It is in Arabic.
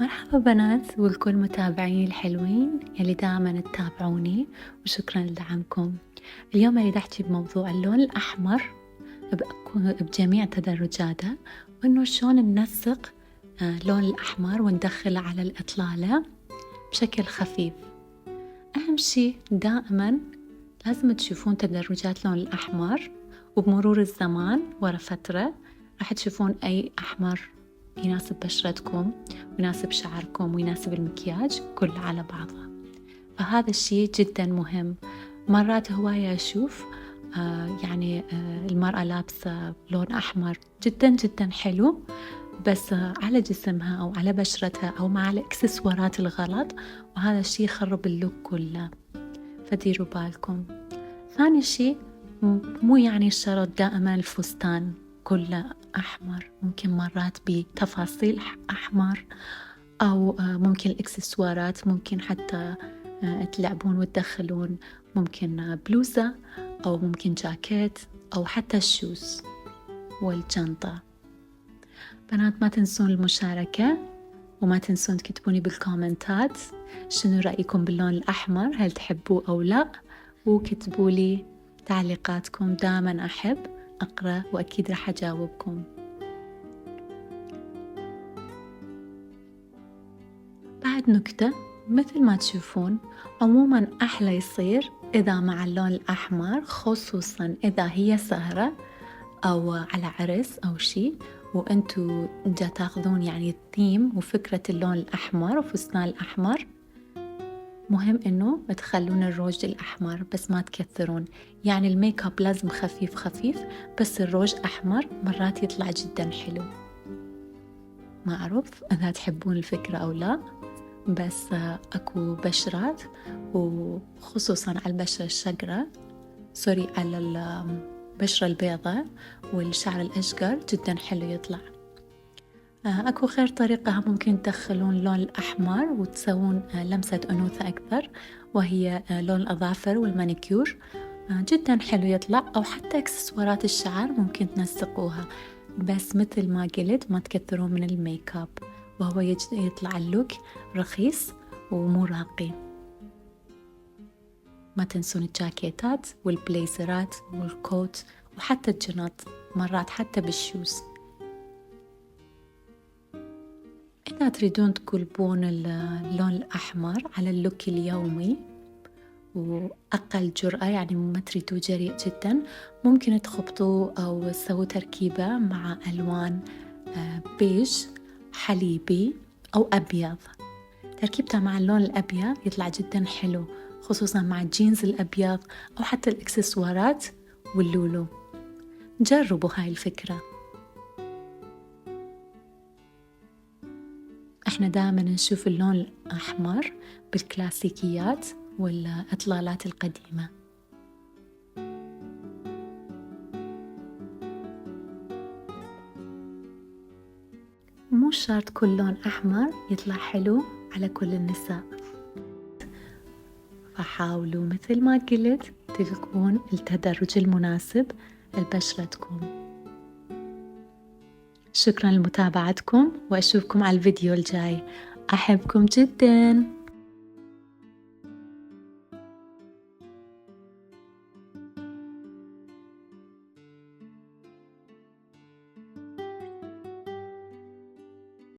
مرحبا بنات والكل متابعين الحلوين يلي دائما تتابعوني، وشكرا لدعمكم. اليوم أريد أحكي بموضوع اللون الأحمر بجميع تدرجاته، وإنه شلون ننسق اللون الأحمر وندخله على الإطلالة بشكل خفيف. أهم شي دائما لازم تشوفون تدرجات لون الأحمر، وبمرور الزمان ورا فترة راح تشوفون أي أحمر يناسب بشرتكم ويناسب شعركم ويناسب المكياج كله على بعضه. فهذا الشيء جدا مهم. مرات هواية أشوف المرأة لابسة لون أحمر جدا جدا حلو، بس على جسمها أو على بشرتها أو مع الإكسسوارات الغلط، وهذا الشيء يخرب اللوك كله، فديروا بالكم. ثاني شيء، مو يعني الشرط دائما الفستان كله أحمر، ممكن مرات بتفاصيل أحمر، أو ممكن الإكسسوارات، ممكن حتى تلعبون وتدخلون ممكن بلوزة أو ممكن جاكيت أو حتى الشوز والجنطة. بنات ما تنسون المشاركة، وما تنسون تكتبوني بالكومنتات شنو رأيكم باللون الأحمر، هل تحبوه أو لا، وكتبوا لي تعليقاتكم، دائما أحب أقرأ وأكيد راح أجاوبكم. بعد نكتة، مثل ما تشوفون عموما أحلى يصير إذا مع اللون الأحمر، خصوصا إذا هي سهرة أو على عرس أو شي، وأنتوا جا تاخذون يعني الثيم وفكرة اللون الأحمر وفستان الأحمر، مهم إنه تخلون الروج الأحمر بس ما تكثرون. يعني الميك اب لازم خفيف خفيف، بس الروج أحمر مرات يطلع جدا حلو. ما أعرف إذا تحبون الفكرة أو لا، بس أكو بشرات وخصوصا على البشرة الشقرة، على البشرة البيضاء والشعر الأشقر جدا حلو يطلع. أكو خير طريقة ممكن تدخلون اللون الأحمر وتسوون لمسة أنوثة أكثر، وهي لون الأظافر والمانيكيور، جدا حلو يطلع، أو حتى إكسسوارات الشعر ممكن تنسقوها، بس مثل ما قلت ما تكثرون من الميك اب، وهو يطلع اللوك رخيص ومو راقي. ما تنسون الجاكيتات والبليزرات والكوت وحتى الجنط، مرات حتى بالشوز. إذا تريدون تقلبون اللون الأحمر على اللوك اليومي وأقل جرأة، يعني ما تريدوا جريء جدا، ممكن تخبطوا أو تسووا تركيبة مع ألوان بيج حليبي أو أبيض. تركيبتها مع اللون الأبيض يطلع جدا حلو، خصوصا مع الجينز الأبيض أو حتى الإكسسوارات واللولو. جربوا هاي الفكرة. احنا دائما نشوف اللون الأحمر بالكلاسيكيات والإطلالات القديمة. مو شرط كل لون أحمر يطلع حلو على كل النساء، فحاولوا مثل ما قلت تلقون التدرج المناسب لبشرتكم. شكرا لمتابعتكم، وأشوفكم على الفيديو الجاي. أحبكم جدا.